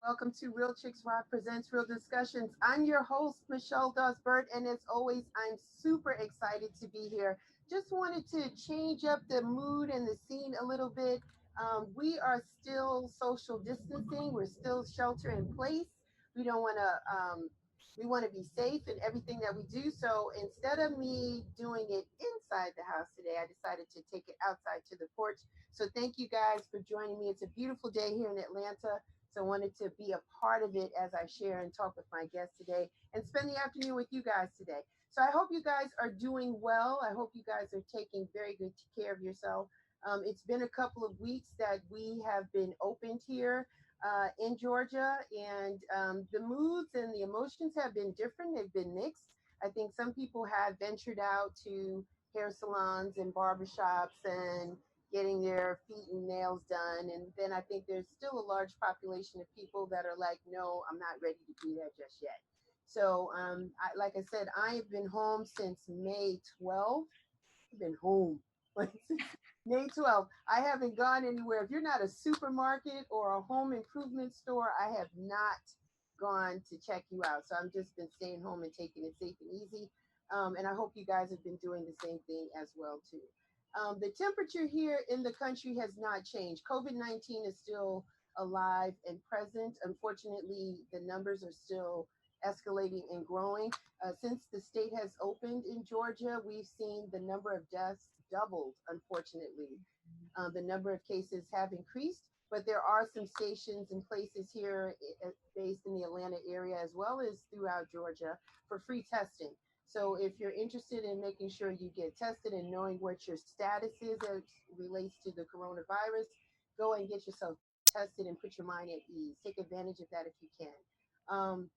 Welcome to Real Chicks Rock Presents Real Discussions. I'm your host, Michelle Dosbert, and as always, I'm super excited to be here. Just wanted to change up the mood and the scene a little bit. We are still social distancing. We're still shelter in place. We don't want to. We want to be safe in everything that we do. So instead of me doing it inside the house today, I decided to take it outside to the porch. So thank you guys for joining me. It's a beautiful day here in Atlanta. So I wanted to be a part of it as I share and talk with my guests today and spend the afternoon with you guys today. So I hope you guys are doing well. I hope you guys are taking very good care of yourself. It's been a couple of weeks that we have been opened here in Georgia, and the moods and the emotions have been different. They've been mixed. I think some people have ventured out to hair salons and barbershops and getting their feet and nails done. And then I think there's still a large population of people that are like, no, I'm not ready to do that just yet. So, like I said, I have been home since May 12th. I've been home like since May 12th. I haven't gone anywhere. If you're not a supermarket or a home improvement store, I have not gone to check you out. So I've just been staying home and taking it safe and easy. And I hope you guys have been doing the same thing as well too. The temperature here in the country has not changed. COVID-19 is still alive and present. Unfortunately, the numbers are still escalating and growing. Since the state has opened in Georgia, we've seen the number of deaths doubled, unfortunately. The number of cases have increased, but there are some stations and places here based in the Atlanta area as well as throughout Georgia for free testing. So if you're interested in making sure you get tested and knowing what your status is as relates to the coronavirus, go and get yourself tested and put your mind at ease. Take advantage of that if you can.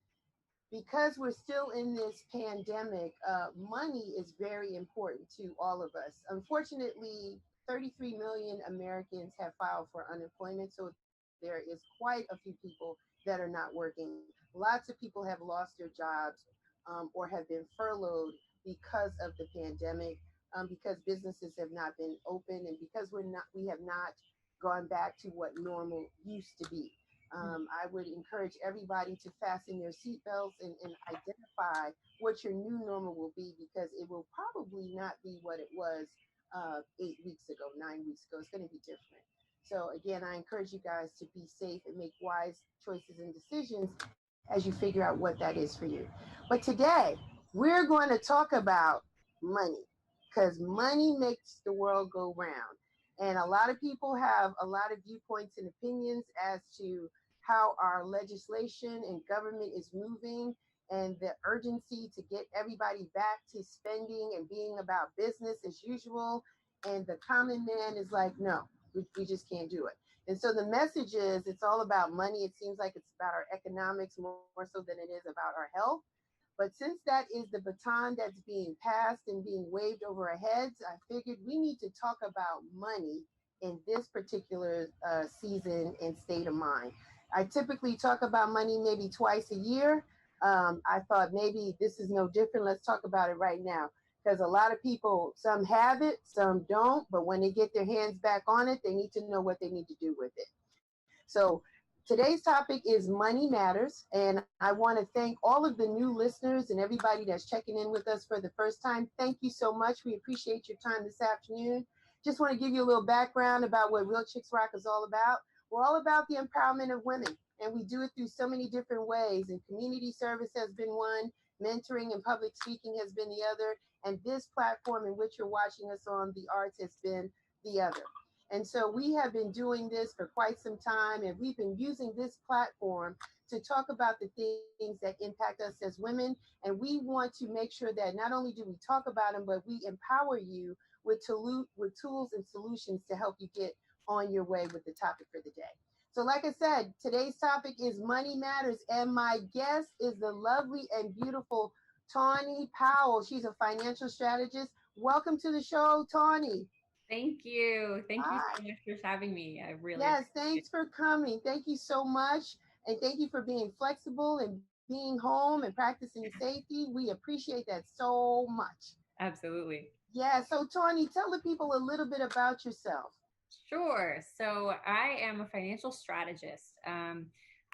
Because we're still in this pandemic, money is very important to all of us. Unfortunately, 33 million Americans have filed for unemployment, so there is quite a few people that are not working. Lots of people have lost their jobs or have been furloughed because of the pandemic, because businesses have not been open, and because we have not gone back to what normal used to be. I would encourage everybody to fasten their seatbelts and identify what your new normal will be, because it will probably not be what it was 8 weeks ago, 9 weeks ago. It's going to be different. So again, I encourage you guys to be safe and make wise choices and decisions as you figure out what that is for you. But today, we're going to talk about money, because money makes the world go round. And a lot of people have a lot of viewpoints and opinions as to how our legislation and government is moving, and the urgency to get everybody back to spending and being about business as usual. And the common man is like, no, we just can't do it. And so the message is it's all about money. It seems like it's about our economics more so than it is about our health. But since that is the baton that's being passed and being waved over our heads, I figured we need to talk about money in this particular season and state of mind. I typically talk about money maybe twice a year. I thought maybe this is no different. Let's talk about it right now. Because a lot of people, some have it, some don't, but when they get their hands back on it, they need to know what they need to do with it. So today's topic is money matters. And I want to thank all of the new listeners and everybody that's checking in with us for the first time. Thank you so much. We appreciate your time this afternoon. Just want to give you a little background about what Real Chicks Rock is all about. We're all about the empowerment of women, and we do it through so many different ways. And community service has been one, mentoring and public speaking has been the other, and this platform in which you're watching us on, the arts, has been the other. And so we have been doing this for quite some time, and we've been using this platform to talk about the things that impact us as women. And we want to make sure that not only do we talk about them, but we empower you with tools and solutions to help you get on your way with the topic for the day. So like I said, today's topic is money matters. And my guest is the lovely and beautiful Tawny Powell. She's a financial strategist. Welcome to the show, Tawny. Thank you. Thank you Hi. so much for having me. I really Yes, appreciate thanks for coming. Thank you so much. And thank you for being flexible and being home and practicing safety. We appreciate that so much. it. Absolutely. Yeah, so Tawny, tell the people a little bit about yourself. Sure. So I am a financial strategist.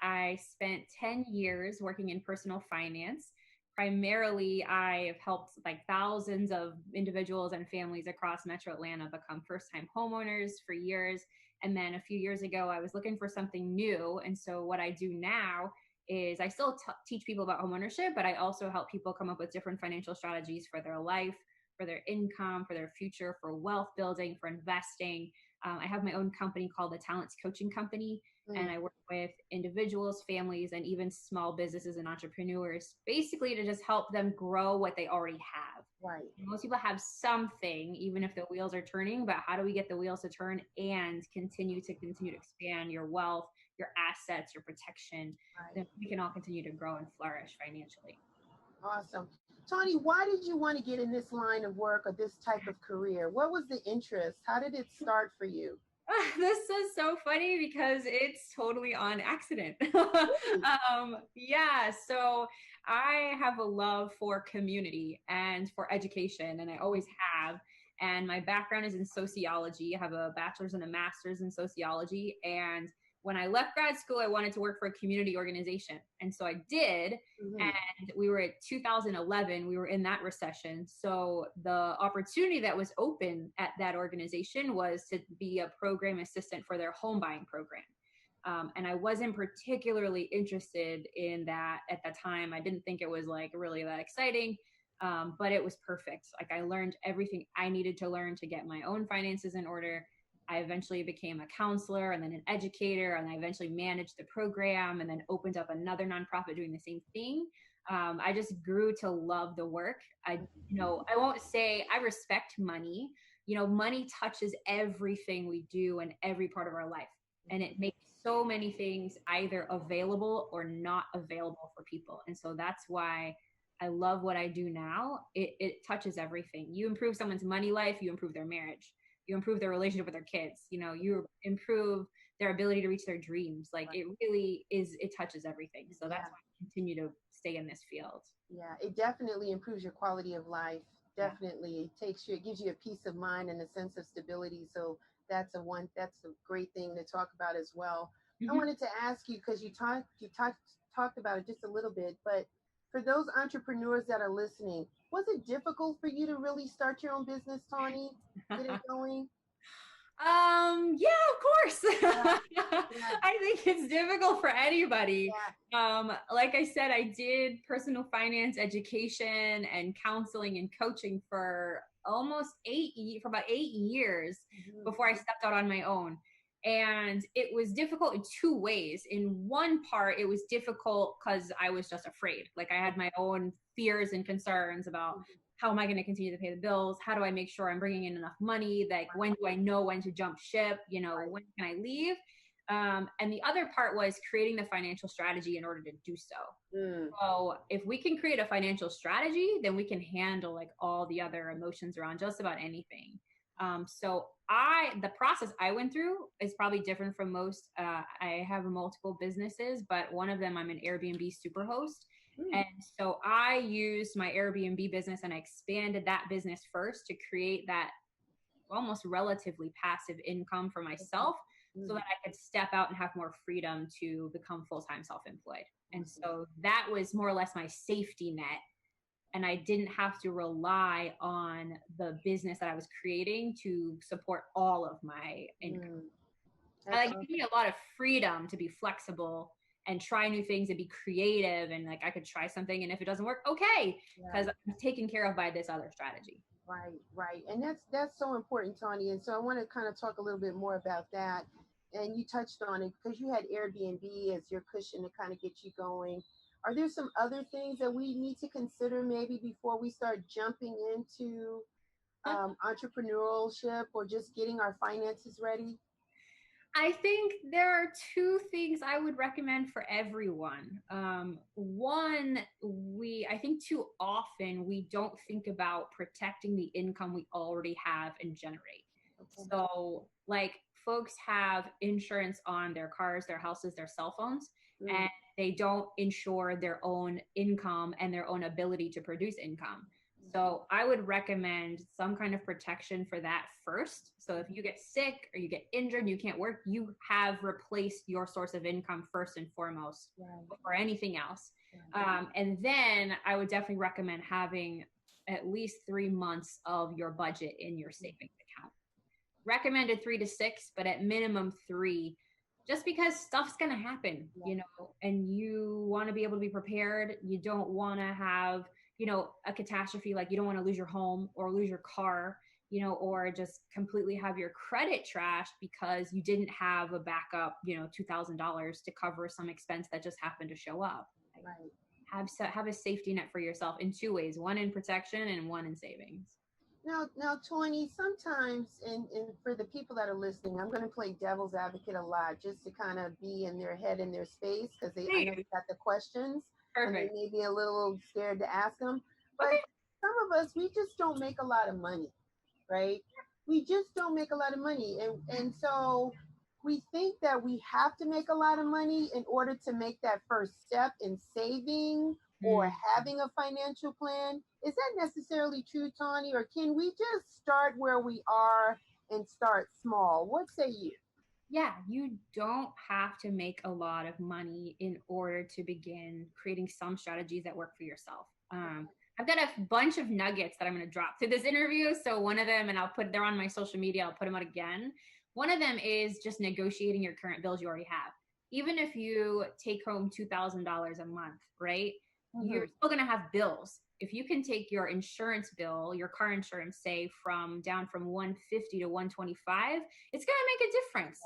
I spent 10 years working in personal finance. Primarily, I've helped like thousands of individuals and families across Metro Atlanta become first time homeowners for years. And then a few years ago, I was looking for something new. And so, what I do now is I still teach people about homeownership, but I also help people come up with different financial strategies for their life, for their income, for their future, for wealth building, for investing. I have my own company called the Talents Coaching Company, and I work with individuals, families, and even small businesses and entrepreneurs, basically to just help them grow what they already have. Right. Most people have something, even if the wheels are turning, but how do we get the wheels to turn and continue to expand your wealth, your assets, your protection, then we can all continue to grow and flourish financially. Awesome. Tawny, why did you want to get in this line of work or this type of career? What was the interest? How did it start for you? This is so funny because it's totally on accident. Yeah, so I have a love for community and for education, and I always have. And my background is in sociology. I have a bachelor's and a master's in sociology. And when I left grad school, I wanted to work for a community organization. And so I did. And we were at 2011, we were in that recession. So the opportunity that was open at that organization was to be a program assistant for their home buying program. And I wasn't particularly interested in that at the time. I didn't think it was like really that exciting. But it was perfect. Like I learned everything I needed to learn to get my own finances in order. I eventually became a counselor and then an educator, and I eventually managed the program and then opened up another nonprofit doing the same thing. I just grew to love the work. I won't say I respect money. Money touches everything we do in every part of our life, and it makes so many things either available or not available for people. And so that's why I love what I do now. It touches everything. You improve someone's money life, you improve their marriage, you improve their relationship with their kids, you improve their ability to reach their dreams. Like it really is, it touches everything. So that's why I continue to stay in this field. Yeah, it definitely improves your quality of life. Definitely. It gives you a peace of mind and a sense of stability. So that's a great thing to talk about as well. I wanted to ask you, because you talked about it just a little bit, but for those entrepreneurs that are listening, was it difficult for you to really start your own business, Tawny? Get it going? Yeah, of course. I think it's difficult for anybody. Like I said, I did personal finance education and counseling and coaching for about 8 years before I stepped out on my own. And it was difficult in two ways. In one part, it was difficult because I was just afraid. Like I had my own fears and concerns about how am I going to continue to pay the bills? How do I make sure I'm bringing in enough money? Like when do I know when to jump ship? When can I leave? And the other part was creating the financial strategy in order to do so. So if we can create a financial strategy, then we can handle like all the other emotions around just about anything. So the process I went through is probably different from most. I have multiple businesses, but one of them I'm an Airbnb superhost. And so I used my Airbnb business and I expanded that business first to create that almost relatively passive income for myself so that I could step out and have more freedom to become full-time self-employed. And so that was more or less my safety net. And I didn't have to rely on the business that I was creating to support all of my income. Like it gave me a lot of freedom to be flexible and try new things and be creative. And like I could try something, and if it doesn't work, okay, because I'm taken care of by this other strategy. Right. And that's so important, Tony. And so I want to kind of talk a little bit more about that. And you touched on it because you had Airbnb as your cushion to kind of get you going. Are there some other things that we need to consider maybe before we start jumping into entrepreneurship or just getting our finances ready? I think there are two things I would recommend for everyone. One, I think too often we don't think about protecting the income we already have and generate. So like folks have insurance on their cars, their houses, their cell phones, and they don't insure their own income and their own ability to produce income. So I would recommend some kind of protection for that first. So if you get sick or you get injured, you can't work, you have replaced your source of income first and foremost before anything else. And then I would definitely recommend having at least 3 months of your budget in your savings account. Recommended 3 to 6, but at minimum 3, just because stuff's going to happen, and you want to be able to be prepared. You don't want to have, a catastrophe. Like, you don't want to lose your home or lose your car, or just completely have your credit trashed because you didn't have a backup, $2,000 to cover some expense that just happened to show up. Right. Have a safety net for yourself in 2 ways, one in protection and one in savings. Now, Tony, sometimes, and for the people that are listening, I'm going to play devil's advocate a lot just to kind of be in their head and their space, because I know they got the questions. Perfect. And they may be a little scared to ask them. But some of us, we just don't make a lot of money, right? We just don't make a lot of money. And so we think that we have to make a lot of money in order to make that first step in saving or having a financial plan. Is that necessarily true, Tawny? Or can we just start where we are and start small? What say you? Yeah, you don't have to make a lot of money in order to begin creating some strategies that work for yourself. I've got a bunch of nuggets that I'm going to drop through this interview. So one of them, and they're on my social media, I'll put them out again. One of them is just negotiating your current bills you already have. Even if you take home $2,000 a month, right? You're still going to have bills. If you can take your insurance bill, your car insurance, say down from $150 to $125, it's going to make a difference.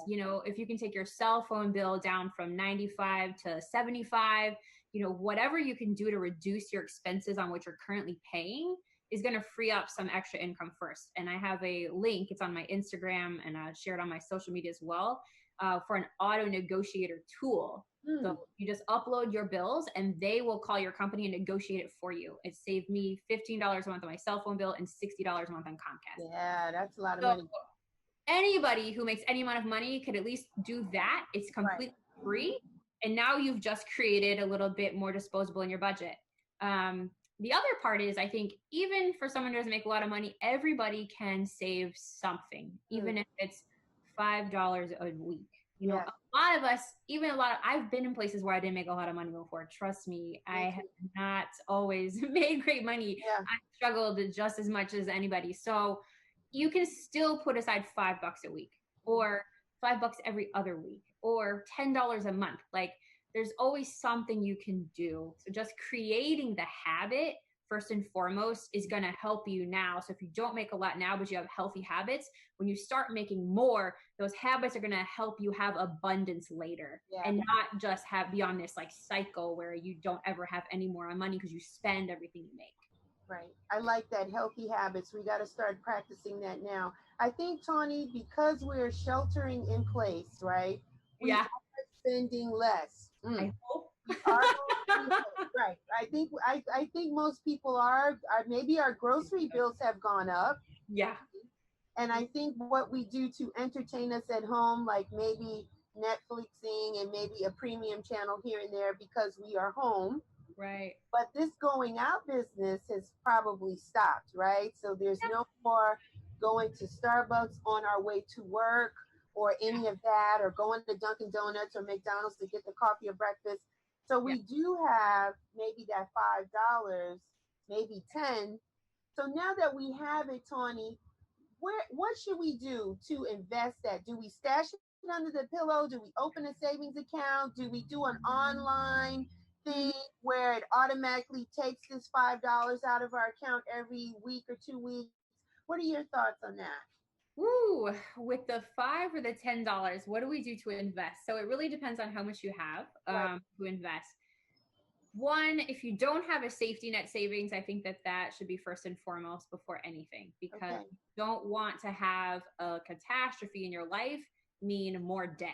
If you can take your cell phone bill down from $95 to $75, whatever you can do to reduce your expenses on what you're currently paying is going to free up some extra income first. And I have a link, it's on my Instagram, and I share it on my social media as well, for an auto negotiator tool. So you just upload your bills and they will call your company and negotiate it for you. It saved me $15 a month on my cell phone bill and $60 a month on Comcast. Yeah, that's a lot of money. Anybody who makes any amount of money could at least do that. It's completely free. And now you've just created a little bit more disposable in your budget. The other part is, I think, even for someone who doesn't make a lot of money, everybody can save something, even if it's $5 a week. A lot of us, I've been in places where I didn't make a lot of money before. Trust me, I have not always made great money. I struggled just as much as anybody. So you can still put aside $5 a week, or $5 every other week, or $10 a month. Like, there's always something you can do. So just creating the habit first and foremost is going to help you now. So if you don't make a lot now, but you have healthy habits, when you start making more, those habits are going to help you have abundance later, and not just be on this like cycle where you don't ever have any more money because you spend everything you make. Right. I like that, healthy habits. We got to start practicing that now. I think, Tawny, because we're sheltering in place, right? We are spending less. I hope. Right. I think most people are. Maybe our grocery bills have gone up. Yeah. And I think what we do to entertain us at home, like maybe Netflixing and maybe a premium channel here and there because we are home. Right. But this going out business has probably stopped, right? So there's no more going to Starbucks on our way to work or any of that, or going to Dunkin' Donuts or McDonald's to get the coffee or breakfast. So we do have maybe that $5, maybe 10. So now that we have it, Tawny, what should we do to invest that? Do we stash it under the pillow? Do we open a savings account? Do we do an online thing where it automatically takes this $5 out of our account every week or 2 weeks? What are your thoughts on that? Ooh, with the $5 or the $10, what do we do to invest? So it really depends on how much you have to invest. One, if you don't have a safety net savings, I think that should be first and foremost before anything, because you don't want to have a catastrophe in your life mean more debt.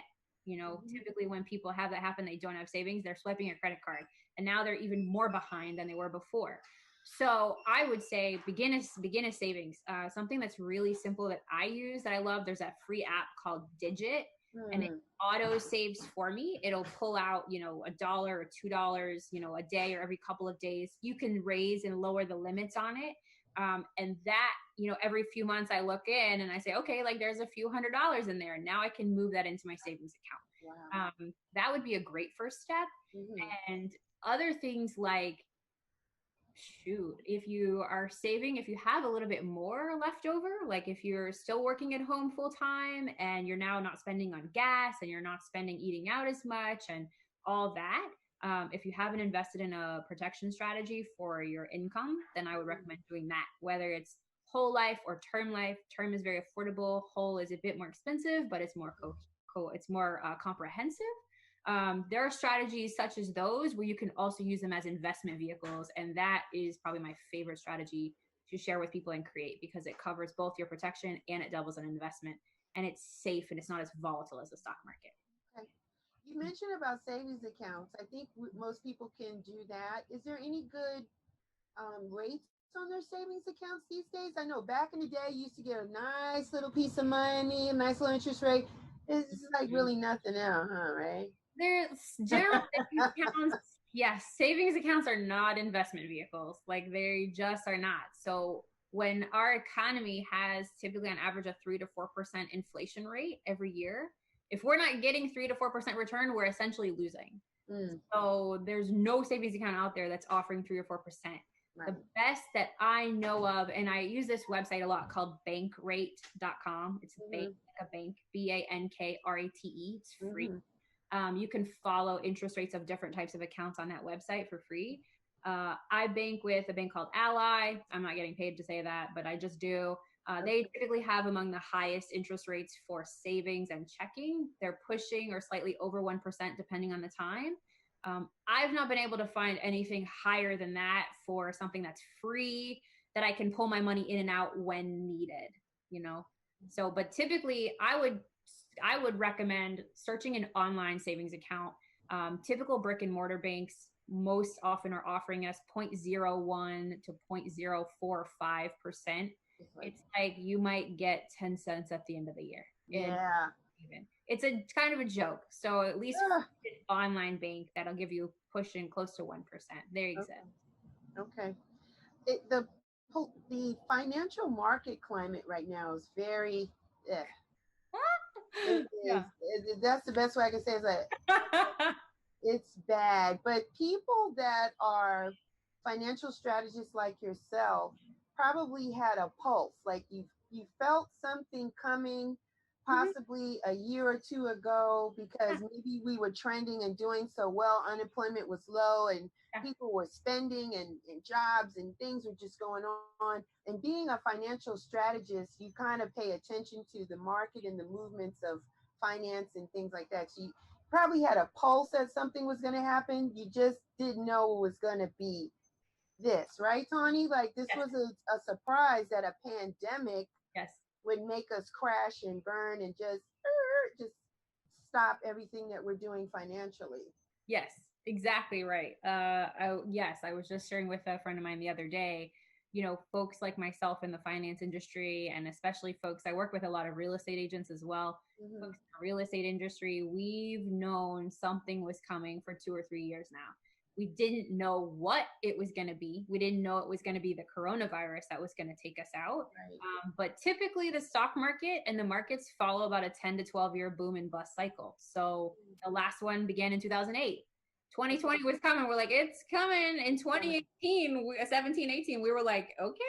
Typically when people have that happen, they don't have savings, they're swiping your credit card, and now they're even more behind than they were before. So I would say begin a savings. Something that's really simple that I use, that I love, there's that free app called Digit, and it auto saves for me. It'll pull out, $1 or $2, a day or every couple of days. You can raise and lower the limits on it, And that, every few months I look in and I say, okay, like there's a few $100s in there. Now I can move that into my savings account. Wow. That would be a great first step. And other things like, shoot, if you are saving, if you have a little bit more left over, like if you're still working at home full time and you're now not spending on gas and you're not spending eating out as much and all that, if you haven't invested in a protection strategy for your income, then I would recommend doing that, whether it's whole life or term life. Term is very affordable. Whole is a bit more expensive, but it's more it's more comprehensive. There are strategies such as those where you can also use them as investment vehicles. And that is probably my favorite strategy to share with people and create, because it covers both your protection and it doubles an investment, and it's safe and it's not as volatile as the stock market. Okay. You mentioned about savings accounts. I think most people can do that. Is there any good rates on their savings accounts these days? I know back in the day, you used to get a nice little piece of money, a nice little interest rate. It's like really nothing now, huh? Right? There's general savings accounts. Yes, savings accounts are not investment vehicles. Like they just are not. So when our economy has typically on average a 3 to 4% inflation rate every year, if we're not getting 3 to 4% return, we're essentially losing. So there's no savings account out there that's offering 3 or 4%. Right. The best that I know of, and I use this website a lot, called bankrate.com. It's bank, like a bank, BANKRATE. It's free. You can follow interest rates of different types of accounts on that website for free. I bank with a bank called Ally. I'm not getting paid to say that, but I just do. They typically have among the highest interest rates for savings and checking. They're pushing or slightly over 1% depending on the time. I've not been able to find anything higher than that for something that's free, that I can pull my money in and out when needed, So, but typically I would recommend searching an online savings account. Typical brick and mortar banks most often are offering us 0.01 to 0.045%. It's like you might get 10 cents at the end of the year. Yeah. It's a kind of a joke. So at least an online bank that'll give you pushing close to 1%. There you go. Okay. The financial market climate right now is very that's the best way I can say it. It's bad. But people that are financial strategists like yourself probably had a pulse. Like you felt something coming possibly a year or two ago, because maybe we were trending and doing so well. Unemployment was low and people were spending and jobs and things were just going on. And being a financial strategist, you kind of pay attention to the market and the movements of finance and things like that. So you probably had a pulse that something was going to happen. You just didn't know it was going to be this, right, Tawny? Like this was a surprise that a pandemic would make us crash and burn and just stop everything that we're doing financially. Yes, exactly right. I was just sharing with a friend of mine the other day, folks like myself in the finance industry, and especially folks, I work with a lot of real estate agents as well. Folks in the real estate industry, we've known something was coming for 2 or 3 years now. We didn't know what it was going to be. We didn't know it was going to be the coronavirus that was going to take us out. Right. But typically the stock market and the markets follow about a 10 to 12 year boom and bust cycle. So the last one began in 2008. 2020 was coming. We're like, it's coming. In 2018, 17, 18, we were like, okay.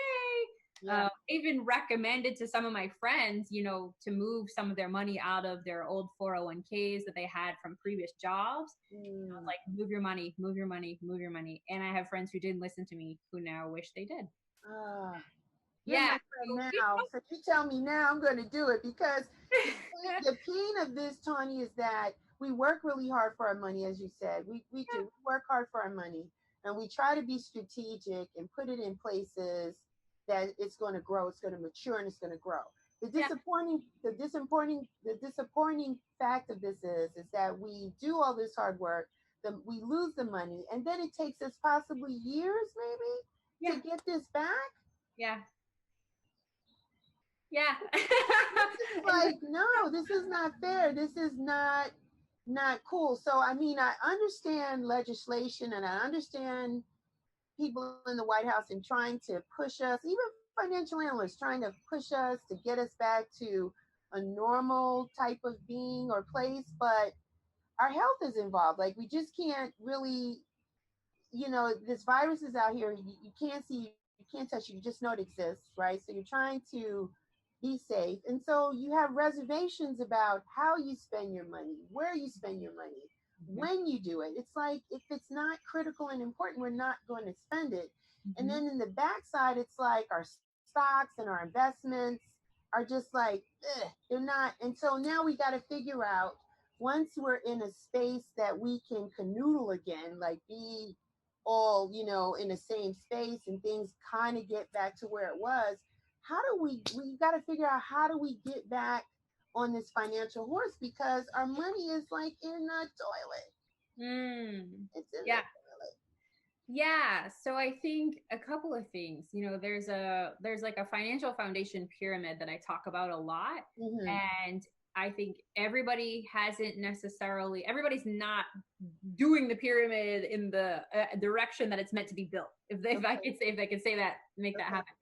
Even recommended to some of my friends, to move some of their money out of their old 401ks that they had from previous jobs. Like, move your money. And I have friends who didn't listen to me who now wish they did. Now, so you tell me now I'm going to do it, because the pain of this, Tony, is that we work really hard for our money, as you said. We do. We work hard for our money, and we try to be strategic and put it in places that it's going to grow, it's going to mature, and it's going to grow. The disappointing fact of this is that we do all this hard work, we lose the money, and then it takes us possibly years, maybe, to get this back. It's like, no, this is not fair. This is not cool. So, I mean, I understand legislation and I understand people in the White House and trying to push us, even financial analysts trying to push us to get us back to a normal type of being or place, but our health is involved. Like we just can't really, this virus is out here. You can't see, you can't touch it. You just know it exists, right? So you're trying to be safe. And so you have reservations about how you spend your money, where you spend your money, Mhm. when you do it. It's like if it's not critical and important, we're not going to spend it. And Mhm. then in the backside, it's like our stocks and our investments are just like, they're not. And so now we got to figure out once we're in a space that we can canoodle again, like be all, in the same space and things kind of get back to where it was. How do we got to figure out how do we get back on this financial horse because our money is like in the toilet. Mm. It's in Yeah. the toilet. Yeah, so I think a couple of things. There's like a financial foundation pyramid that I talk about a lot, Mm-hmm. and I think everybody's not doing the pyramid in the direction that it's meant to be built. Okay. If I could say that, make that Okay. happen.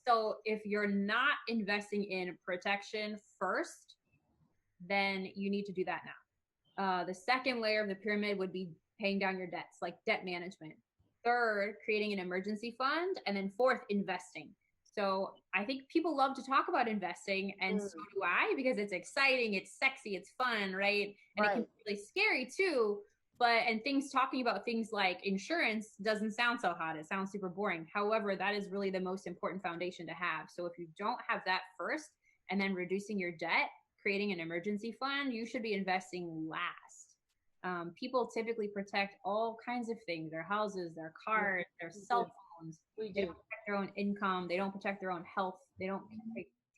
So if you're not investing in protection first, then you need to do that now. The second layer of the pyramid would be paying down your debts, like debt management. Third, creating an emergency fund. And then fourth, investing. So I think people love to talk about investing, and so Mm. do I, because it's exciting, it's sexy, it's fun, right? And it can Right. be really scary too. And things talking about things like insurance doesn't sound so hot. It sounds super boring. However, that is really the most important foundation to have. So if you don't have that first, and then reducing your debt, creating an emergency fund, you should be investing last. People typically protect all kinds of things: their houses, their Mm. cars, their We cell do. phones. We They do. don't protect their own income. They don't protect their own health. They don't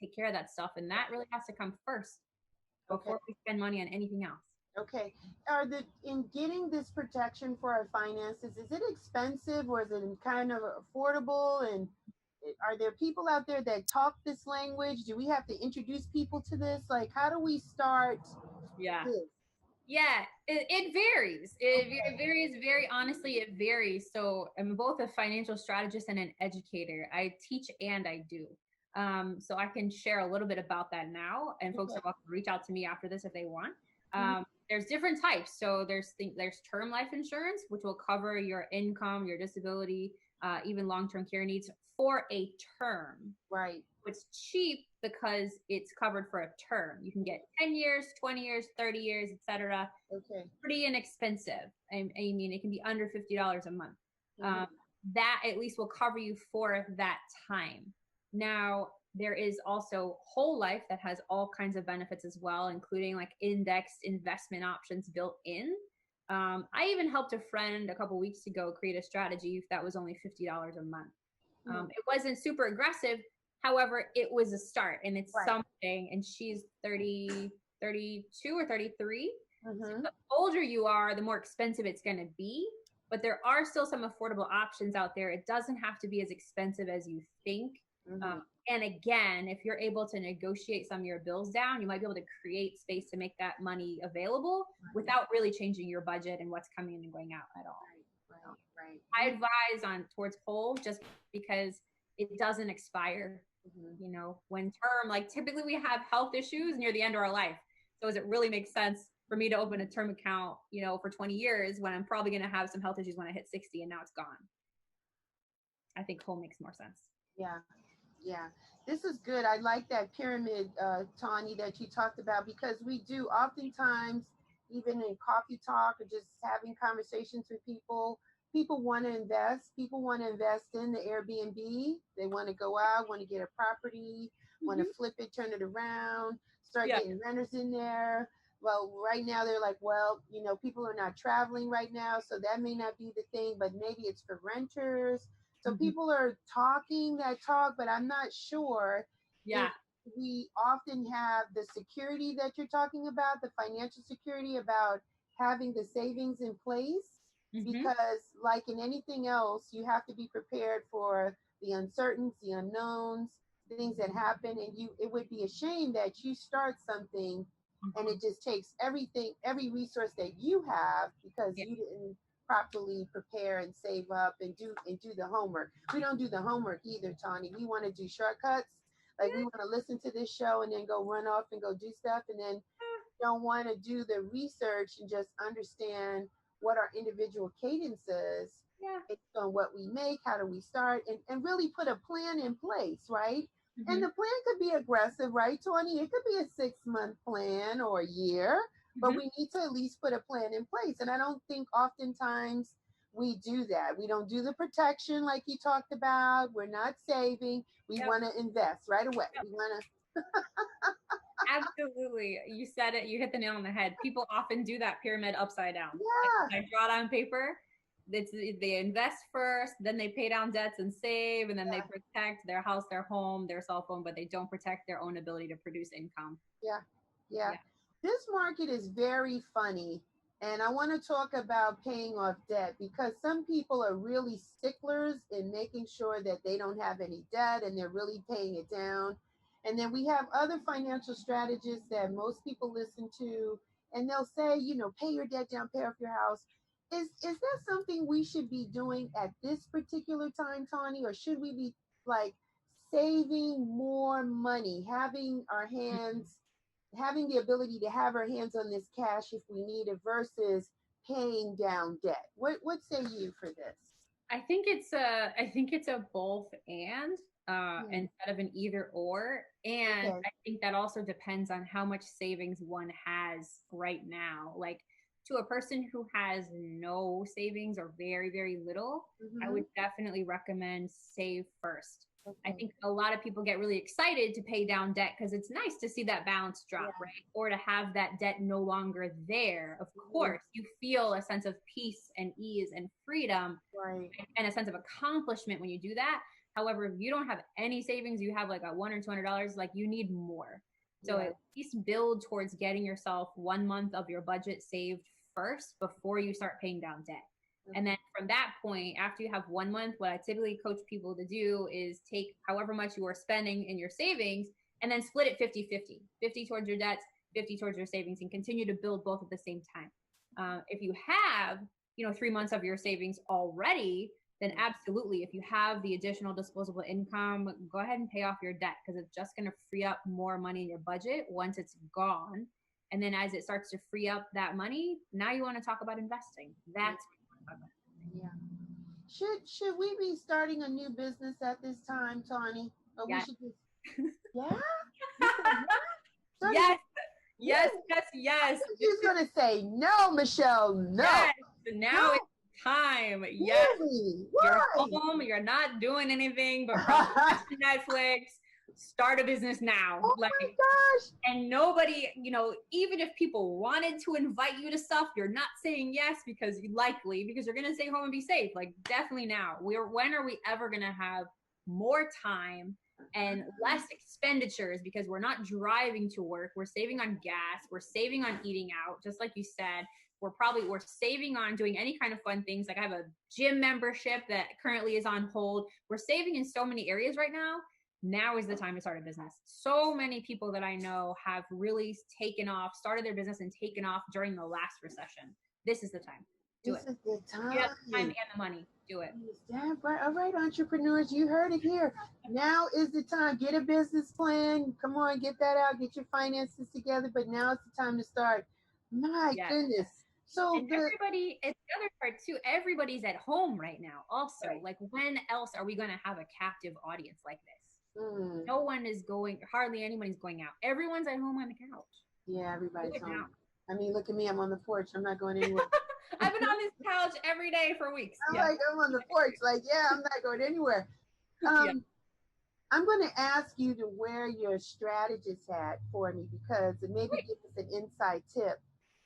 take care of that stuff. And that really has to come first Okay. before we spend money on anything else. Okay. Are the in getting this protection for our finances, is it expensive or is it kind of affordable? And are there people out there that talk this language? Do we have to introduce people to this? Like, how do we start Yeah. this? Yeah, it varies. It Okay. varies very honestly. It varies. So I'm both a financial strategist and an educator. I teach and I do. So I can share a little bit about that now, and folks Okay. are welcome to reach out to me after this if they want. Mhm. There's different types. So there's term life insurance, which will cover your income, your disability, even long-term care needs for a term. Right. It's cheap because it's covered for a term. You can get 10 years, 20 years, 30 years, etc. Okay. Pretty inexpensive. I mean, it can be under $50 a month. Um, Hmm. that at least will cover you for that time. Now, there is also whole life that has all kinds of benefits as well, including like indexed investment options built in. I even helped a friend a couple weeks ago create a strategy that was only $50 a month. Hmm. It wasn't super aggressive. However, it was a start, and it's Right. something. And she's 30, 32 or 33. So Hmm. the older you are, the more expensive it's going to be. But there are still some affordable options out there. It doesn't have to be as expensive as you think. Um, Hmm. and again, if you're able to negotiate some of your bills down, you might be able to create space to make that money available Right. without really changing your budget and what's coming in and going out at all. Right. Right. I Right. advise on towards whole just because it doesn't expire. Hmm. When term, like typically we have health issues near the end of our life. So does it really make sense for me to open a term account, for 20 years when I'm probably going to have some health issues when I hit 60 and now it's gone? I think whole makes more sense. Yeah. Yeah, this is good. I like that pyramid, Tawny, that you talked about because we do oftentimes, even in coffee talk or just having conversations with people, people want to invest. People want to invest in the Airbnb. They want to go out, want to get a property, want to Mm-hmm. flip it, turn it around, start Yeah. getting renters in there. Well, right now they're like, well, people are not traveling right now, so that may not be the thing, but maybe it's for renters. So Mm-hmm. people are talking that talk, but I'm not sure Yeah. if we often have the security that you're talking about, the financial security about having the savings in place. Mm-hmm. Because, like in anything else, you have to be prepared for the uncertainties, the unknowns, things that happen. And it would be a shame that you start something and Mm-hmm. it just takes everything, every resource that you have because Yeah. you didn't properly prepare and save up and do the homework. We don't do the homework either, Tawny. We want to do shortcuts. Like we want to listen to this show and then go run off and go do stuff, and then don't want to do the research and just understand what our individual cadence is based on what we make, how do we start, and really put a plan in place, right? Mm-hmm. And the plan could be aggressive, right, Tony? It could be a 6-month plan or a year, but we need to at least put a plan in place. And I don't think oftentimes we do that. We don't do the protection like you talked about. We're not saving. We want to invest right away. We want to. Absolutely. You said it. You hit the nail on the head. People often do that pyramid upside down. Yeah. Like, I draw it on paper. They invest first, then they pay down debts and save, and then they protect their house, their home, their cell phone, but they don't protect their own ability to produce income. Yeah. This market is very funny. And I want to talk about paying off debt because some people are really sticklers in making sure that they don't have any debt and they're really paying it down. And then we have other financial strategists that most people listen to, and they'll say, pay your debt down, pay off your house. Is that something we should be doing at this particular time, Tawny, or should we be like saving more money, having the ability to have our hands on this cash if we need it versus paying down debt? What say you for this? I think it's a both and. Instead of an either or. And I think that also depends on how much savings one has right now. Like to a person who has no savings or very, very little, I would definitely recommend save first. I think a lot of people get really excited to pay down debt because it's nice to see that balance drop, right? Or to have that debt no longer there. Of course, you feel a sense of peace and ease and freedom, and a sense of accomplishment when you do that. However, if you don't have any savings, you have like a $100 or $200, like you need more. So at least build towards getting yourself 1 month of your budget saved first before you start paying down debt. And then from that point, after you have 1 month, what I typically coach people to do is take however much you are spending in your savings and then split it 50-50, 50 towards your debts, 50 towards your savings, and continue to build both at the same time. If you have, 3 months of your savings already, then absolutely, if you have the additional disposable income, go ahead and pay off your debt because it's just going to free up more money in your budget once it's gone. And then as it starts to free up that money, now you want to talk about investing. That's what you want to talk about. Should we be starting a new business at this time, Tawny? Or we should just Yes. She's gonna say no, Michelle. No. Yes. Now it's time. Yes. Really? You're home. You're not doing anything but watching Netflix. Start a business now. Oh my gosh. And nobody, even if people wanted to invite you to stuff, you're not saying yes because you're going to stay home and be safe. Like definitely now. When are we ever going to have more time and less expenditures because we're not driving to work. We're saving on gas. We're saving on eating out. Just like you said, we're saving on doing any kind of fun things. Like I have a gym membership that currently is on hold. We're saving in so many areas right now. Now is the time to start a business. So many people that I know have really started their business and taken off during the last recession. This is the time. Do it. This is the time. You have the time and the money. Do it. Yeah, right. All right, entrepreneurs, you heard it here. Now is the time. Get a business plan. Come on, get that out. Get your finances together. But now is the time to start. My goodness. So it's the other part too. Everybody's at home right now. Also, like when else are we going to have a captive audience like this? No one is hardly anybody's going out. Everyone's at home on the couch. Yeah, everybody's home. I mean, look at me. I'm on the porch. I'm not going anywhere. I've been on this couch every day for weeks. I'm on the porch. Like, I'm not going anywhere. I'm going to ask you to wear your strategist hat for me because it maybe give us an inside tip.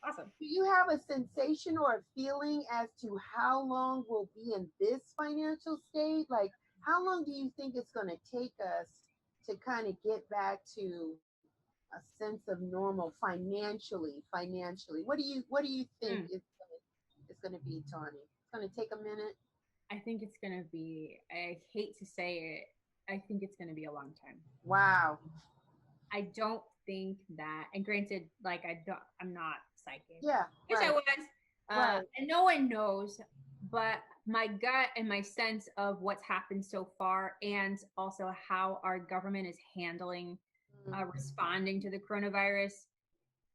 Awesome. Do you have a sensation or a feeling as to how long we'll be in this financial state? Like, how long do you think it's going to take us to kind of get back to a sense of normal financially? What do you think it's going to be, Tawny? It's going to take a minute. I think it's going to be. I hate to say it. I think it's going to be a long time. Wow. I don't think that. And granted, like I'm not psychic. Yeah. Wish I was. And no one knows But my gut and my sense of what's happened so far, and also how our government is handling responding to the coronavirus,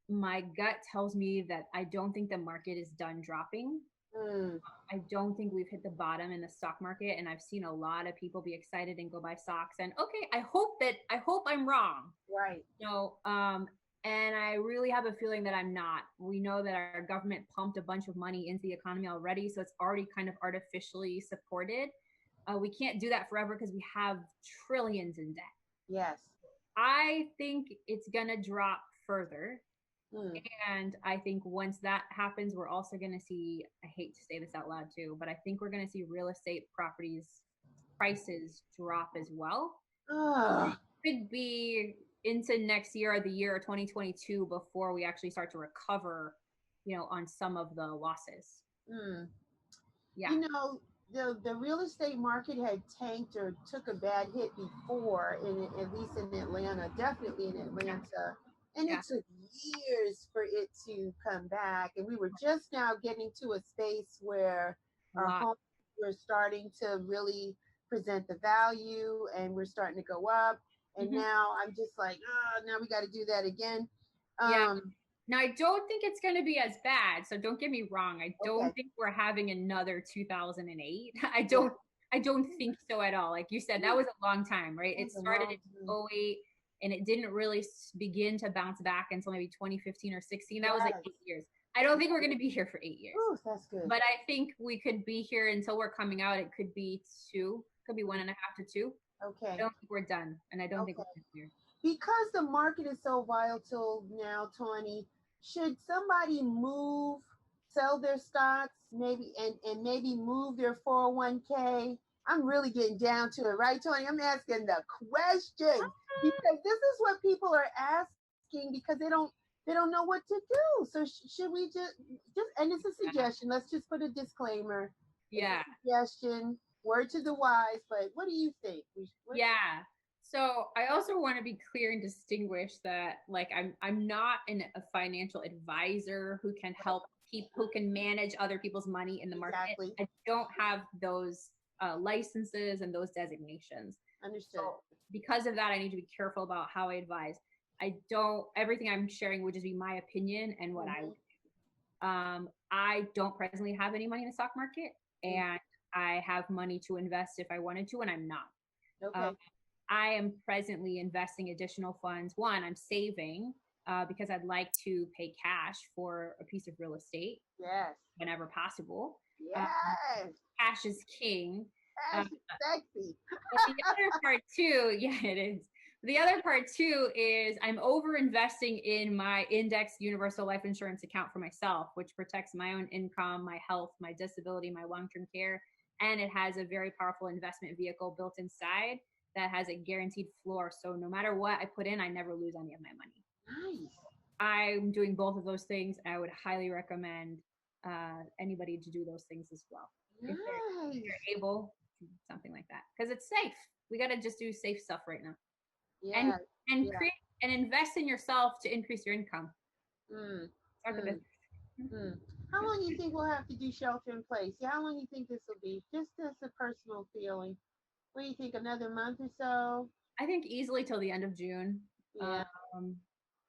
my gut tells me that I don't think the market is done dropping. Mm. I don't think we've hit the bottom in the stock market, and I've seen a lot of people be excited and go buy stocks. And okay, I hope I'm wrong. Right. No, and I really have a feeling that I'm not. We know that our government pumped a bunch of money into the economy already, so it's already kind of artificially supported. We can't do that forever because we have trillions in debt. Yes. I think it's gonna drop further. Mm. And I think once that happens, we're also going to see, I hate to say this out loud too, but I think we're going to see real estate properties prices drop as well. Ugh. Could be into next year or the year of 2022 before we actually start to recover, on some of the losses. Mm. Yeah. You know, the real estate market had tanked or took a bad hit before, at least in Atlanta, definitely in Atlanta, and Yeah. it took years for it to come back. And we were just now getting to a space where A our lot. homes were starting to really present the value, and we're starting to go up. And Hmm. now I'm just like, oh, now we got to do that again. Yeah. Um, Now, I don't think it's going to be as bad. So don't get me wrong. I don't okay, think we're having another 2008. I yeah, don't I don't think so at all. Like you said, that was a long time, right? that It was a started long in time. 08 and it didn't really begin to bounce back until maybe 2015 or 16. That was like Yes, 8 years. I don't think we're going to be here for 8 years. ooh, that's good. But I think we could be here until we're coming out. It could be two, could be 1.5 to 2. I Okay. don't think we're done. And I don't think we're Okay. done here. Because the market is so volatile now, Tawny, should somebody sell their stocks, and maybe move their 401k? I'm really getting down to it, right, Tony? I'm asking the questions because this is what people are asking because they don't know what to do. So should we just and it's a Yeah. suggestion. Let's just put a disclaimer. It's a Yeah. suggestion. Word to the wise, but what do you think? Yeah. So I also want to be clear and distinguish that like I'm not a financial advisor who can help people who can manage other people's money in the market. Exactly. I don't have those licenses and those designations. So Understood. because of that, I need to be careful about how I advise. I don't everything I'm sharing would just be my opinion and what I Mm-hmm. would do. I don't presently have any money in the stock market, Mm-hmm. and I have money to invest if I wanted to, and I'm not. Um, Okay. I am presently investing additional funds. One, I'm saving because I'd like to pay cash for a piece of real estate Yes. whenever possible. Um, Yes. Cash is king. Uh, Cash is sexy. but the other part too, yeah, it is. The other part too is I'm over investing in my indexed universal life insurance account for myself, which protects my own income, my health, my disability, my long term care. And it has a very powerful investment vehicle built inside that has a guaranteed floor. So no matter what I put in, I never lose any of my money. Nice. I'm doing both of those things. I would highly recommend anybody to do those things as well if Nice. they're able, something like that, because it's safe. We got to just do safe stuff right now, and Yeah. and Yeah. create and invest in yourself to increase your income. Mm. Start the Mm. business. Mm. How long do you think we'll have to do shelter in place? Yeah, how long do you think this will be? Just as a personal feeling. What do you think? Another month or so? I think easily till the end of June. Yeah. Um,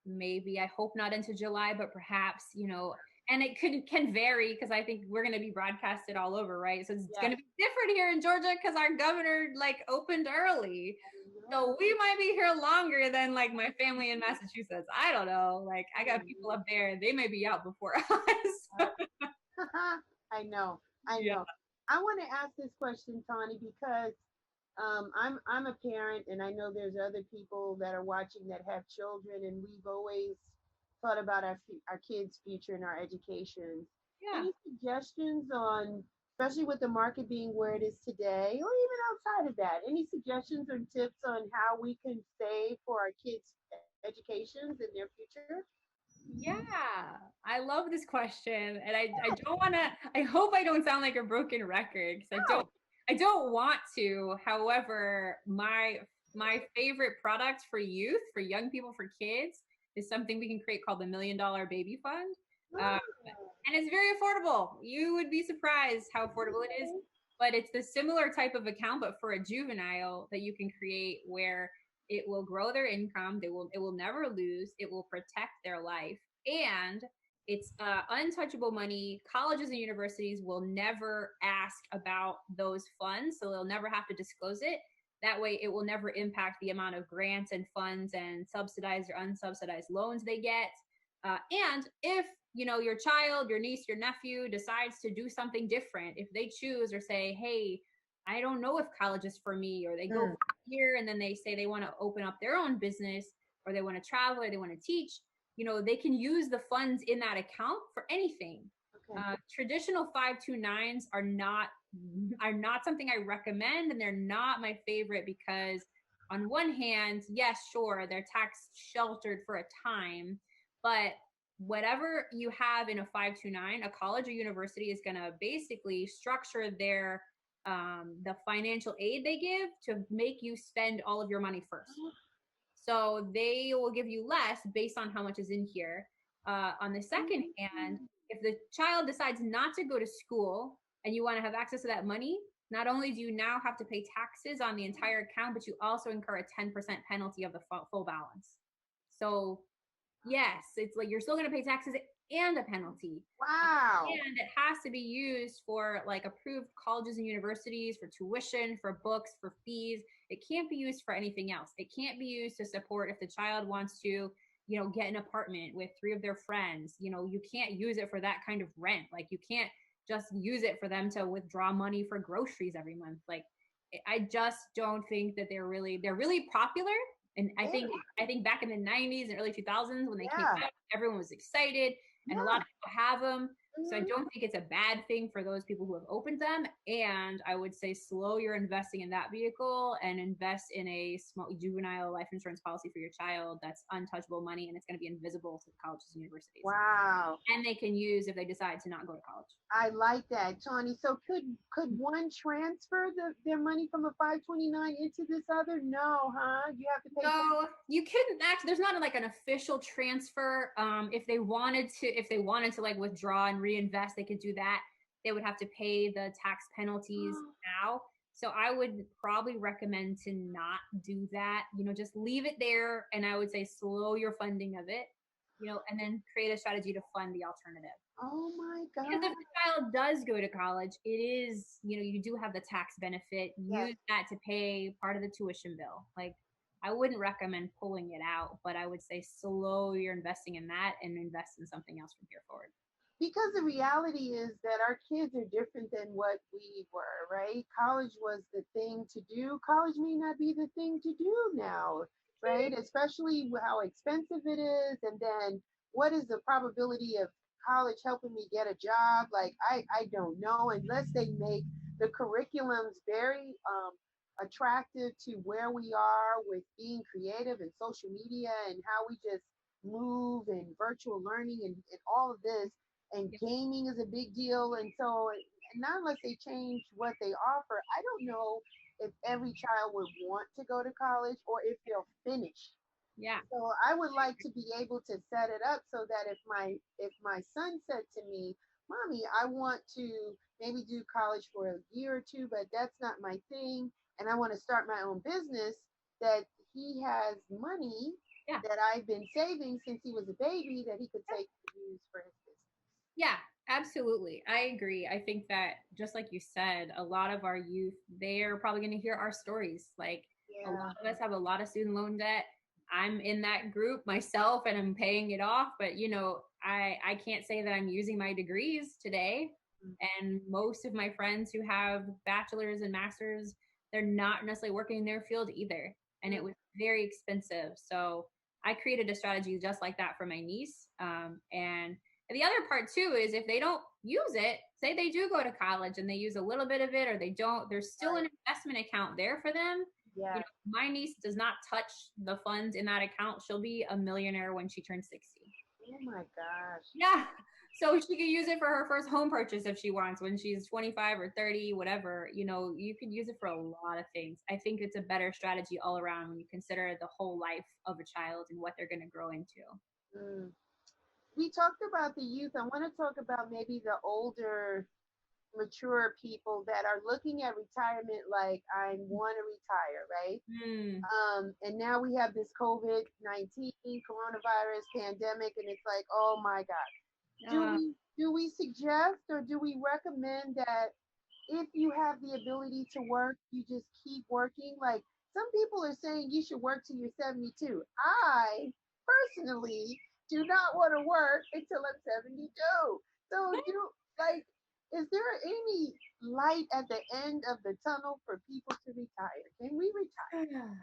Maybe I hope not into July, but perhaps and it can vary because I think we're going to be broadcasted all over, right? So it's going Yes. to be different here in Georgia because our governor like opened early. So we might be here longer than like my family in Massachusetts. I don't know. Like I got people up there, they may be out before us. I know. I Yeah. know. I want to ask this question, Tawny, because I'm a parent, and I know there's other people that are watching that have children, and we've always thought about our kids' future and our education. Yeah. Any suggestions on, especially with the market being where it is today, or even outside of that, any suggestions or tips on how we can save for our kids' educations in their future? Yeah, I love this question, and I don't want to. I hope I don't sound like a broken record because Oh, I don't want to. However, my favorite product for youth, for young people, for kids is something we can create called the $1 Million Baby Fund. Uh, and it's very affordable. You would be surprised how affordable it is. But it's the similar type of account, but for a juvenile that you can create where it will grow their income. It will never lose. It will protect their life, and it's untouchable money. Colleges and universities will never ask about those funds, so they'll never have to disclose it. That way, it will never impact the amount of grants and funds and subsidized or unsubsidized loans they get. And if your child, your niece, your nephew decides to do something different, if they choose or say, hey, I don't know if college is for me, or they go here and then they say they want to open up their own business, or they want to travel, or they want to teach, they can use the funds in that account for anything. Okay. Traditional 529s are not something I recommend, and they're not my favorite because on one hand, yes, sure, they're tax sheltered for a time, but whatever you have in a 529, a college or university is going to basically structure their the financial aid they give to make you spend all of your money first. So they will give you less based on how much is in here. On the second hand, if the child decides not to go to school and you want to have access to that money, not only do you now have to pay taxes on the entire account, but you also incur a 10% penalty of the full balance. So yes, it's like you're still going to pay taxes and a penalty. Wow. And it has to be used for like approved colleges and universities, for tuition, for books, for fees. It can't be used for anything else. It can't be used to support if the child wants to, get an apartment with 3 of their friends. You can't use it for that kind of rent. Like you can't just use it for them to withdraw money for groceries every month. Like I just don't think that they're really popular. And I think back in the 90s and early 2000s when they came out, everyone was excited and a lot of people have them. So I don't think it's a bad thing for those people who have opened them. And I would say slow your investing in that vehicle and invest in a small juvenile life insurance policy for your child that's untouchable money, and it's going to be invisible to the colleges and universities. Wow. And they can use if they decide to not go to college. I like that, Tony. So could one transfer their money from a 529 into this other? No, huh? You have to pay. No, you couldn't actually. There's not like an official transfer. If they wanted to like withdraw and reinvest, they could do that. They would have to pay the tax penalties now. So I would probably recommend to not do that. Just leave it there, and I would say slow your funding of it. And then create a strategy to fund the alternative. Oh my God. Because if the child does go to college, it is, you do have the tax benefit. Use that to pay part of the tuition bill. Like, I wouldn't recommend pulling it out, but I would say slow your investing in that and invest in something else from here forward. Because the reality is that our kids are different than what we were, right? College was the thing to do. College may not be the thing to do now, right? Especially how expensive it is. And then what is the probability of college helping me get a job? Like, I don't know, unless they make the curriculums very attractive to where we are with being creative and social media and how we just move and virtual learning and all of this. And gaming is a big deal. And so, not unless they change what they offer, I don't know if every child would want to go to college or if they'll finish. Yeah. So I would like to be able to set it up so that if my son said to me, "Mommy, I want to maybe do college for a year or two, but that's not my thing, and I want to start my own business," that he has money that I've been saving since he was a baby that he could take to use for his business. Yeah, absolutely. I agree. I think that just like you said, a lot of our youth, they're probably going to hear our stories. Like a lot of us have a lot of student loan debt. I'm in that group myself and I'm paying it off, but I can't say that I'm using my degrees today. And most of my friends who have bachelor's and master's, they're not necessarily working in their field either. And it was very expensive. So I created a strategy just like that for my niece. And the other part too is if they don't use it, say they do go to college and they use a little bit of it or they don't, there's still an investment account there for them. Yeah. My niece does not touch the funds in that account. She'll be a millionaire when she turns 60. Oh my gosh. Yeah. So she could use it for her first home purchase if she wants when she's 25 or 30, whatever. You could use it for a lot of things. I think it's a better strategy all around when you consider the whole life of a child and what they're going to grow into. we talked about the youth. I want to talk about maybe the older, mature people that are looking at retirement like I want to retire, right? Mm. And now we have this COVID-19 coronavirus pandemic, and it's like, oh my God. Uh, Do we suggest or do we recommend that if you have the ability to work, you just keep working? Like some people are saying you should work till you're 72. I personally do not want to work until I'm 72. So do like is there any light at the end of the tunnel for people to retire? Can we retire?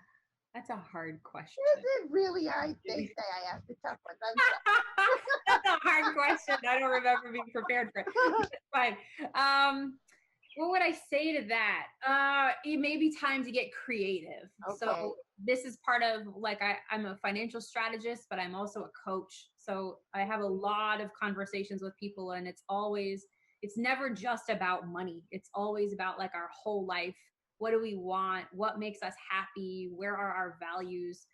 that's a hard question. Is it really? They say I asked the tough ones. I'm That's a hard question. I don't remember being prepared for it. Fine. What would I say to that? It may be time to get creative. sorry. Okay. So this is part of like I'm a financial strategist, but I'm also a coach. So I have a lot of conversations with people, and it's never just about money. It's always about like our whole life. What do we want? What makes us happy? Where are our values?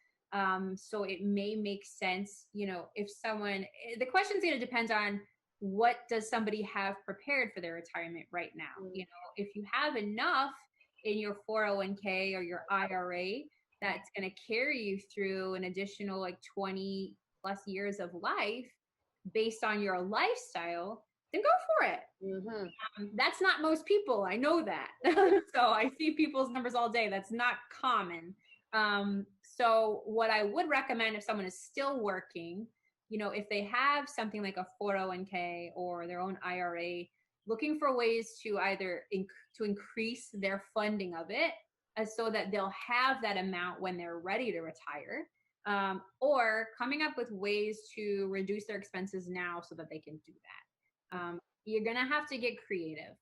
So it may make sense, if the question's going to depend on what does somebody have prepared for their retirement right now. If you have enough in your 401k or your IRA that's going to carry you through an additional like 20 plus years of life based on your lifestyle, then go for it. That's not most people. I know that. So I see people's numbers all day. That's not common. So what I would recommend if someone is still working, if they have something like a 401k or their own IRA, looking for ways to either to increase their funding of it so that they'll have that amount when they're ready to retire, or coming up with ways to reduce their expenses now so that they can do that. You're going to have to get creative.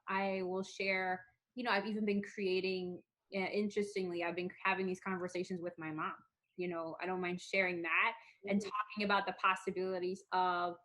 I will share, I've even been creating, interestingly, I've been having these conversations with my mom. I don't mind sharing that and talking about the possibilities of,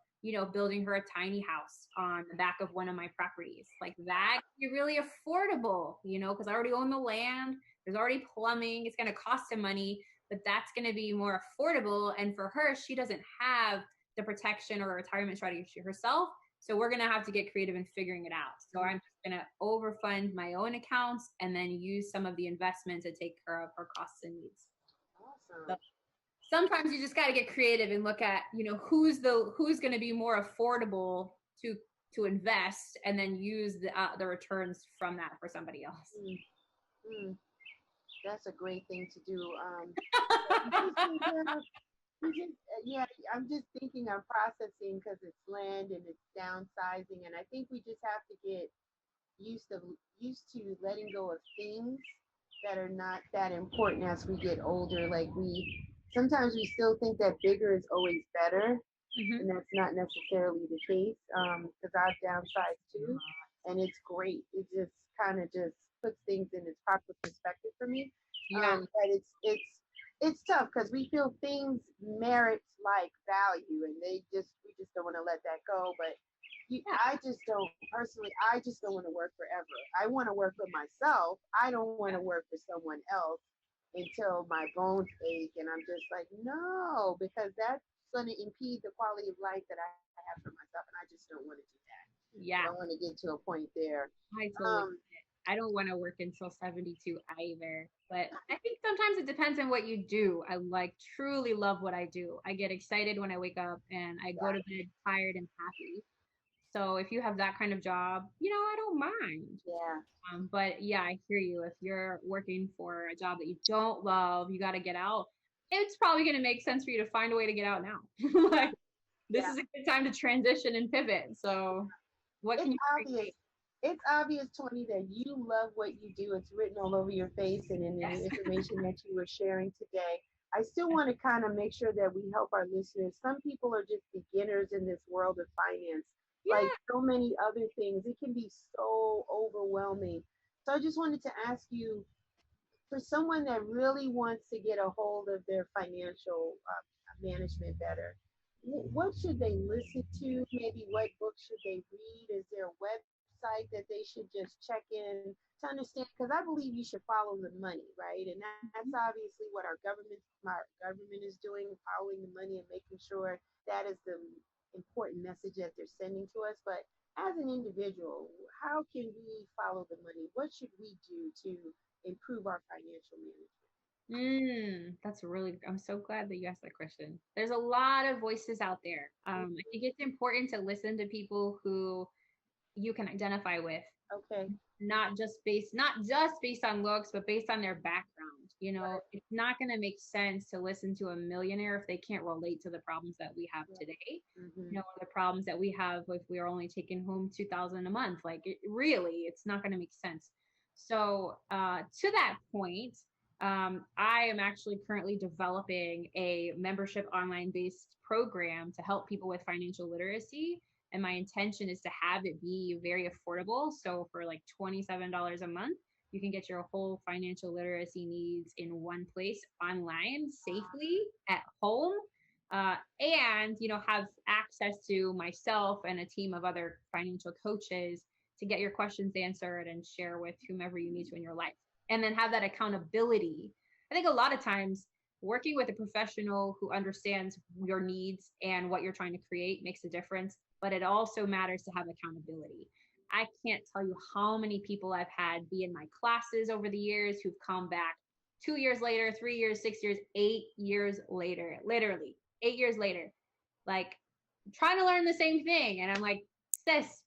building her a tiny house on the back of one of my properties. Like that can be really affordable, because I already own the land. There's already plumbing. It's going to cost some money, but that's going to be more affordable. And for her, she doesn't have the protection or a retirement strategy herself. So we're going to have to get creative in figuring it out. So I'm just going to overfund my own accounts and then use some of the investment to take care of her costs and needs. Awesome. So sometimes you just got to get creative and look at, who's going to be more affordable to invest, and then use the returns from that for somebody else. That's a great thing to do. Yeah, I'm just thinking I'm processing because it's land and it's downsizing, and I think we just have to get used to used to letting go of things that are not that important as we get older. Like we sometimes we still think that bigger is always better, and that's not necessarily the case. Because I've downsized too, and it's great. It just kind of just puts things in its proper perspective for me. But it's tough because we feel things merit like value, and we just don't want to let that go. But I just don't personally. I just don't want to work forever. I want to work for myself. I don't want to work for someone else until my bones ache, and I'm just like, no, because that's going to impede the quality of life that I have for myself, and I just don't want to do that. I don't want to get to a point there. I totally I don't want to work until 72 either. But I think sometimes it depends on what you do. I truly love what I do. I get excited when I wake up and I go to bed tired and happy. So if you have that kind of job, I don't mind. But yeah, I hear you. If you're working for a job that you don't love, you got to get out. It's probably going to make sense for you to find a way to get out now. This is a good time to transition and pivot. So what can you obvious. It's obvious, Tony, that you love what you do. It's written all over your face and in the information that you were sharing today. I still want to kind of make sure that we help our listeners. Some people are just beginners in this world of finance. Like so many other things, it can be so overwhelming. So I just wanted to ask you, for someone that really wants to get a hold of their financial management better, what should they listen to? Maybe what books should they read? Is there a website website that they should just check in to understand? Because I believe you should follow the money, right? And that's obviously what our government is doing, following the money and making sure that is the important message that they're sending to us. But as an individual, how can we follow the money? What should we do to improve our financial management? That's really, I'm so glad that you asked that question. There's a lot of voices out there. I think it's important to listen to people who you can identify with, Okay. not just based on looks, but based on their background. You know, Right. it's not going to make sense to listen to a millionaire if they can't relate to the problems that we have today. Mm-hmm. You know, the problems that we have if we are only taking home 2,000 a month. Like, really, it's not going to make sense. So, to that point, I am actually currently developing a membership online based program to help people with financial literacy. And my intention is to have it be very affordable. So for like $27 a month, you can get your whole financial literacy needs in one place online safely at home. And have access to myself and a team of other financial coaches to get your questions answered and share with whomever you need to in your life, and then have that accountability. I think a lot of times working with a professional who understands your needs and what you're trying to create makes a difference, but it also matters to have accountability. I can't tell you how many people I've had be in my classes over the years who've come back 2 years later, 3 years, 6 years, 8 years later, literally 8 years later, like trying to learn the same thing. And I'm like, sis,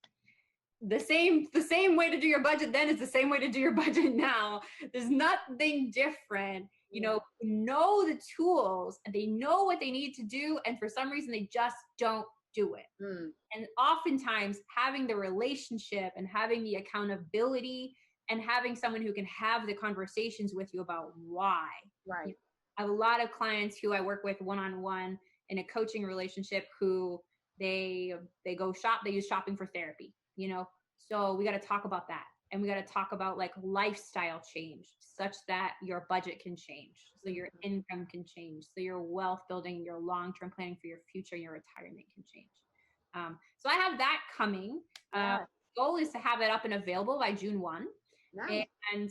the same way to do your budget then is the same way to do your budget now. There's nothing different. Yeah. Know the tools and they know what they need to do, and for some reason they just don't do it. Mm. And oftentimes having the relationship and having the accountability and having someone who can have the conversations with you about why. Right. I have a lot of clients who I work with one-on-one in a coaching relationship who they go shop, they use shopping for therapy. So we got to talk about that. And we got to talk about like lifestyle change such that your budget can change, so your income can change, so your wealth building, your long-term planning for your future, your retirement can change. So I have that coming. Yeah. Goal is to have that up and available by June 1. Nice. And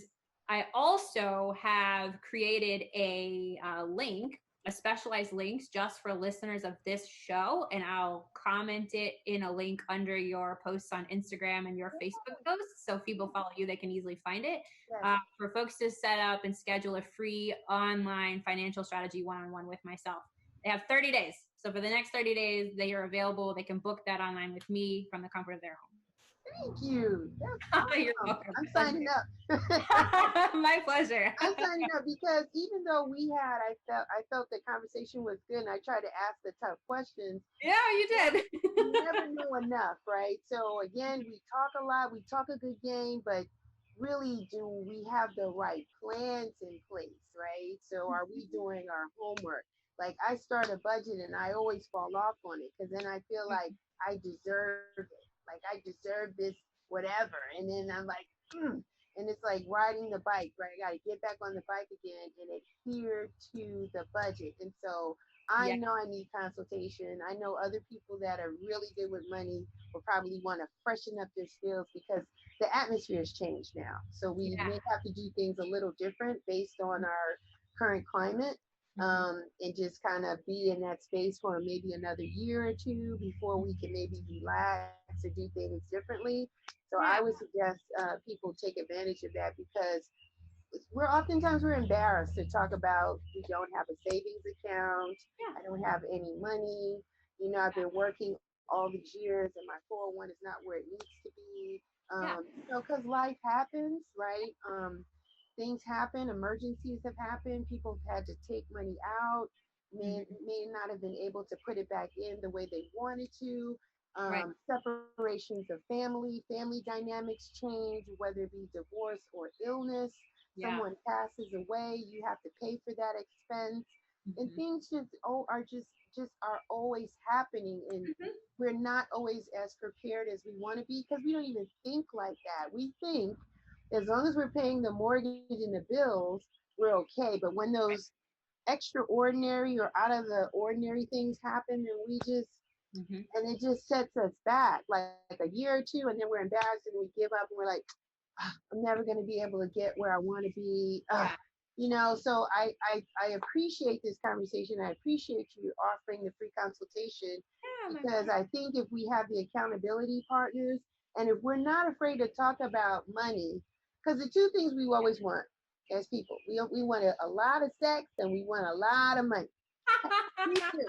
I also have created a link, a specialized links just for listeners of this show. And I'll comment it in a link under your posts on Instagram and your Facebook posts. So if people follow you, they can easily find it. Yes. For folks to set up and schedule a free online financial strategy one-on-one with myself. They have 30 days. So for the next 30 days, they are available. They can book that online with me from the comfort of their home. Thank you. That's You're awesome. welcome. I'm signing up. My pleasure. I'm signing up because even though I felt the conversation was good, and I tried to ask the tough questions. Yeah, you did. You never know enough, right? So again, we talk a lot, we talk a good game, but really, do we have the right plans in place, right? So are we doing our homework? Like I start a budget and I always fall off on it because then I feel like I deserve it. Like I deserve this whatever. And then I'm like, and it's like riding the bike, right? I got to get back on the bike again and adhere to the budget. And so I Yeah. know I need consultation. I know other people that are really good with money will probably want to freshen up their skills because the atmosphere has changed now. So we Yeah. may have to do things a little different based on our current climate, and just kind of be in that space for maybe another year or two before we can maybe relax or do things differently. So I Yeah. would suggest people take advantage of that because we're embarrassed to talk about we don't have a savings account. Yeah. I don't have any money. I've been working all these years and my 401 is not where it needs to be. Yeah. Because life happens, right? Things happen, emergencies have happened, people have had to take money out, may not have been able to put it back in the way they wanted to. Right. Separations of family dynamics change, whether it be divorce or illness. Yeah. Someone passes away, you have to pay for that expense, and Mhm. things just are always happening, and Mhm. we're not always as prepared as we want to be because we don't even think like that. We think as long as we're paying the mortgage and the bills, we're okay. But when those extraordinary or out of the ordinary things happen, then we just Mhm. And it just sets us back like a year or two, and then we're embarrassed and we give up and we're like, "Ah, I'm never going to be able to get where I want to be." Yeah. So I appreciate this conversation. I appreciate you offering the free consultation, Yeah, my because I think if we have the accountability partners, and if we're not afraid to talk about money, because the two things we always want as people, we want a lot of sex and we want a lot of money. We do.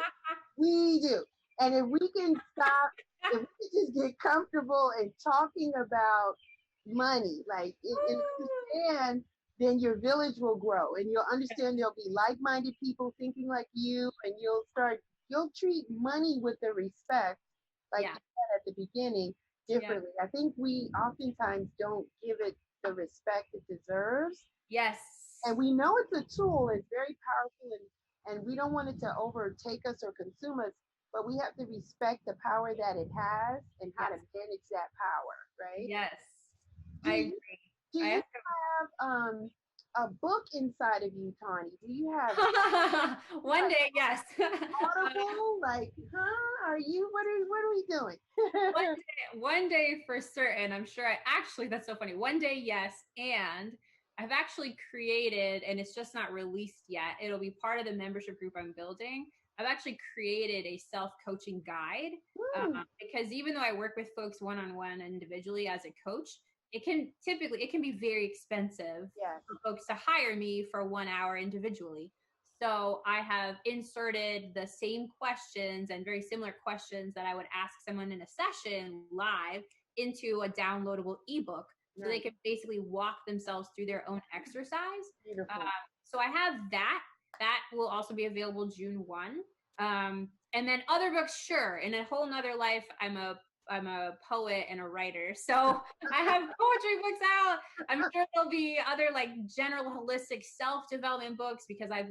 We do. And if we can stop, if we can just get comfortable in talking about money, like and understand, then your village will grow and you'll understand there'll be like-minded people thinking like you, and you'll treat money with the respect, like Yeah. you said at the beginning, Yeah. differently. I think we oftentimes don't give it the respect it deserves, Yes. and we know it's a tool. It's very powerful, and we don't want it to overtake us or consume us. But we have to respect the power that it has and how to Yes. manage that power, right? Yes. Do I you agree. do I you have have a book inside of you, Tawny? Do you have to one day, yes. Audible? Like, huh? Are you? What are we One doing? one day for certain. I'm sure I actually, that's so funny. One day, yes. And I've actually created, and it's just not released yet. It'll be part of the membership group I'm building. I've actually created a self-coaching guide, Hmm. because even though I work with folks one-on-one individually as a coach, it can be very expensive Yes. for folks to hire me for 1 hour individually. So I have inserted the same questions and very similar questions that I would ask someone in a session live into a downloadable ebook, so they Nice. can basically walk themselves through their own exercise. Uh, Beautiful. so I have that. That will also be available June 1. And then other books, sure. In a whole nother life, I'm a poet and a writer. So I have poetry books out. I'm sure there'll be other like general holistic self-development books, because I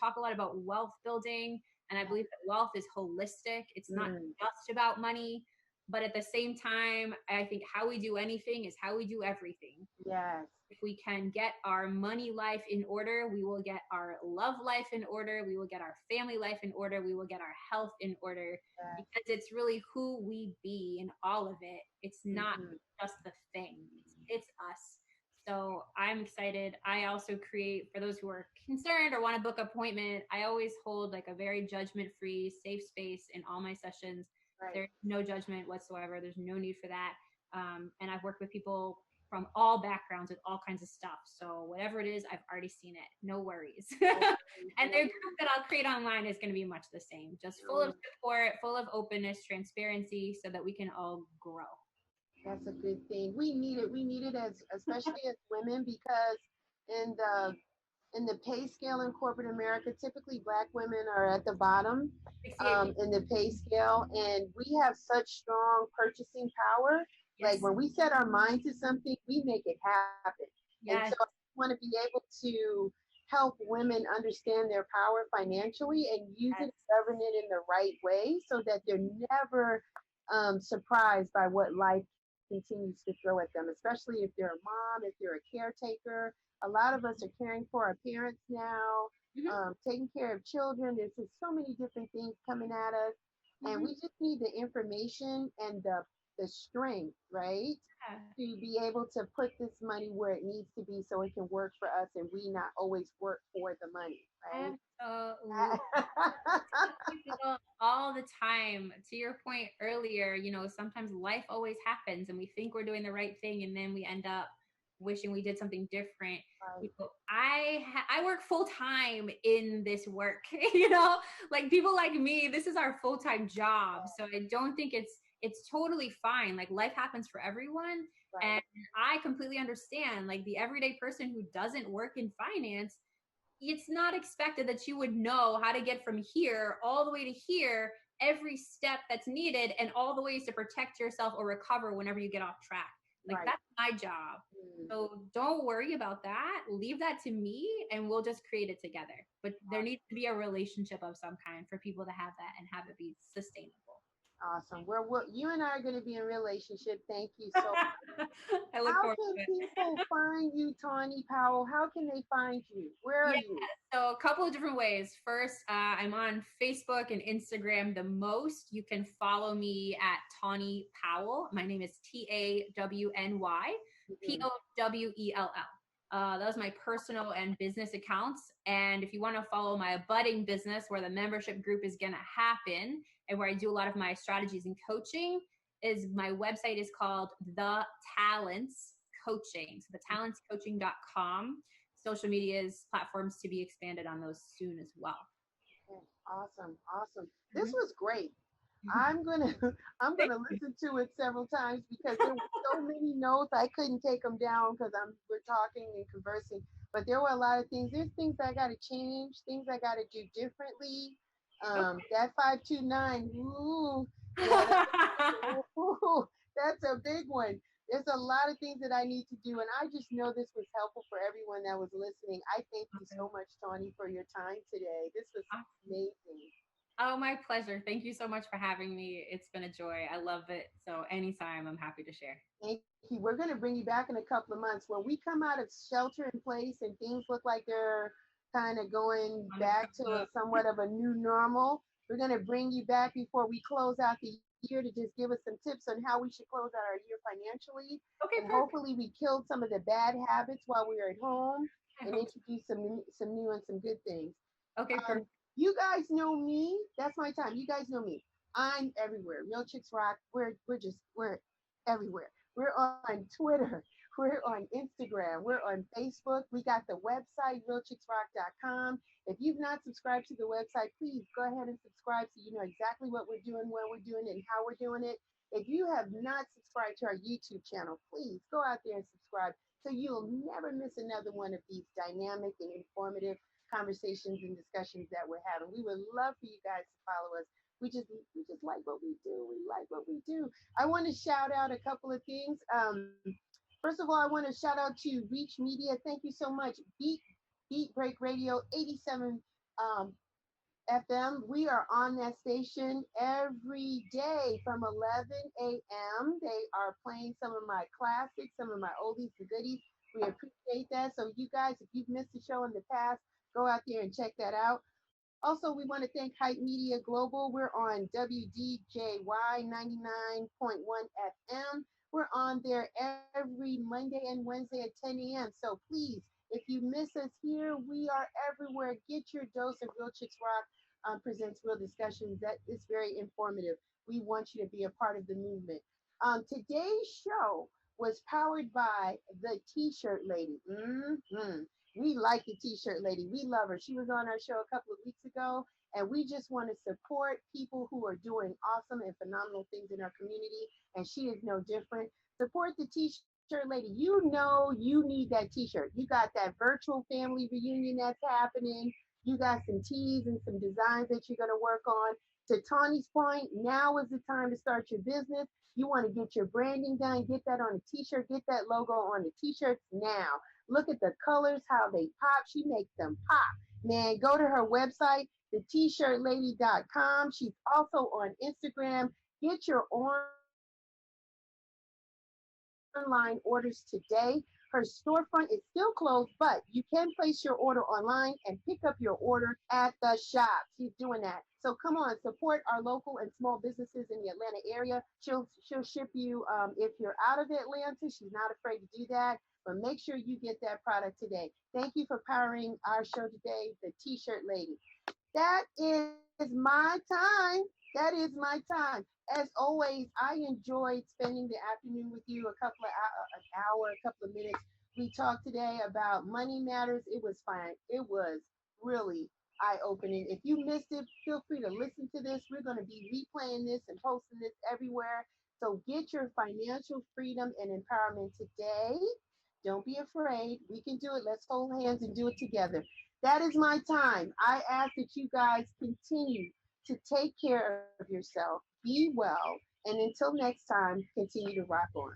talk a lot about wealth building, and I believe that wealth is holistic. It's not Mm, just about money, but at the same time, I think how we do anything is how we do everything. yes. If we can get our money life in order, we will get our love life in order, we will get our family life in order, we will get our health in order, Yes. because it's really who we be in all of it. It's not Hmm. just the thing, it's us. So I'm excited. I also create, for those who are concerned or want to book appointment, I always hold like a very judgment free, safe space in all my sessions. Right. There's no judgment whatsoever. There's no need for that. And I've worked with people from all backgrounds with all kinds of stuff. So whatever it is, I've already seen it. No worries. No worries, And no the worries. group that I'll create online is going to be much the same, just full of No. support, full of openness, transparency, so that we can all grow. That's a good thing. We need it. We need it as especially as women, because in the pay scale in corporate America, typically Black women are at the bottom 68. in the pay scale, and we have such strong purchasing power. Like Yes. when we set our mind to something, we make it happen. And so Yes. I want to be able to help women understand their power financially and use Yes. it, govern it in the right way, so that they're never surprised by what life continues to throw at them, especially if they're a mom, if you're a caretaker. A lot of us are caring for our parents now, Mm-hmm. taking care of children. There's just so many different things coming at us, and Mm-hmm. we just need the information and the strength, right, Yeah. to be able to put this money where it needs to be so it can work for us and we not always work for the money, Absolutely. right? People all the time. To your point earlier, sometimes life always happens and we think we're doing the right thing, and then we end up wishing we did something different. Right, I work full time in this work. Like people like me, this is our full time job. So I don't think it's totally fine. Like life happens for everyone, right, and I completely understand. Like the everyday person who doesn't work in finance, it's not expected that you would know how to get from here all the way to here, every step that's needed, and all the ways to protect yourself or recover whenever you get off track. Like right. that's my job. Mm, So don't worry about that. Leave that to me and we'll just create it together. But there needs to be a relationship of some kind for people to have that and have it be sustainable. Awesome. You and I are going to be in relationship. Thank you so much. I look How forward can to it. people find you, Tawny Powell? How can they find you? Where are Yeah, you? so a couple of different ways. First, I'm on Facebook and Instagram the most. You can follow me at Tawny Powell. My name is Mhm. TAWNYPOWELL. That was my personal and business accounts. And if you want to follow my budding business, where the membership group is going to happen and where I do a lot of my strategies and coaching, is my website is called The Talents Coaching. So thetalentscoaching.com. Social medias, platforms to be expanded on those soon as well. Okay. Awesome. Awesome. This Mhm. was great. I'm gonna I'm Thank gonna you. listen to it several times because there were so many notes I couldn't take them down because we're talking and conversing. But there were a lot of things. There's things I got to change, things I got to do differently. That 529. Ooh, yeah, ooh, that's a big one. There's a lot of things that I need to do, and I just know this was helpful for everyone that was listening. I thank you so much, Tawny, for your time today. This was amazing. Oh, my pleasure. Thank you so much for having me. It's been a joy. I love it. So anytime I'm happy to share. Thank you. We're going to bring you back in a couple of months. When we come out of shelter in place and things look like they're kind of going On the back to come a up. somewhat of a new normal, we're going to bring you back before we close out the year to just give us some tips on how we should close out our year financially. Okay, And perfect. hopefully, we killed some of the bad habits while we were at home I and hope so. introduced some new and some good things. Okay, perfect. You guys know me. That's my time. You guys know me. I'm everywhere. Real Chicks Rock. We're everywhere. We're on Twitter. We're on Instagram. We're on Facebook. We got the website realchicksrock.com. If you've not subscribed to the website, please go ahead and subscribe so you know exactly what we're doing, when we're doing it, and how we're doing it. If you have not subscribed to our YouTube channel, please go out there and subscribe so you'll never miss another one of these dynamic and informative conversations and discussions that we're having. We would love for you guys to follow us. We just like what we do. We like what we do. I want to shout out a couple of things. First of all, I want to shout out to Reach Media. Thank you so much. Beat Break Radio 87 um, FM. We are on that station every day from 11 a.m. They are playing some of my classics, some of my oldies and goodies. We appreciate that. So, you guys, if you've missed the show in the past, go out there and check that out. Also, we want to thank Hype Media Global. We're on WDJY 99.1 FM. We're on there every Monday and Wednesday at 10 a.m. So please, if you miss us here, we are everywhere. Get your dose of Real Chicks Rock presents Real Discussions. That is very informative. We want you to be a part of the movement. Today's show was powered by the T-shirt lady. We like the T-shirt lady. We love her. She was on our show a couple of weeks ago, and we just want to support people who are doing awesome and phenomenal things in our community. And she is no different. Support the T-shirt lady. You know you need that T-shirt. You got that virtual family reunion that's happening. You got some teas and some designs that you're gonna work on. To Tawny's point, now is the time to start your business. You want to get your branding done, get that on a t-shirt, get that logo on the t-shirts now. Look at the colors, how they pop. She makes them pop. Man, go to her website, thet-shirtlady.com. She's also on Instagram. Get your online orders today. Her storefront is still closed, but you can place your order online and pick up your order at the shop. She's doing that. So come on, support our local and small businesses in the Atlanta area. She'll ship you if you're out of Atlanta. She's not afraid to do that. But make sure you get that product today. Thank you for powering our show today, the T-shirt lady. That is my time. That is my time. As always, I enjoyed spending the afternoon with you, an hour, a couple of minutes. We talked today about money matters. It was fine. It was really eye opening. If you missed it, feel free to listen to this. We're going to be replaying this and posting this everywhere. So get your financial freedom and empowerment today. Don't be afraid. We can do it. Let's hold hands and do it together. That is my time. I ask that you guys continue to take care of yourself, be well, and until next time, continue to rock on.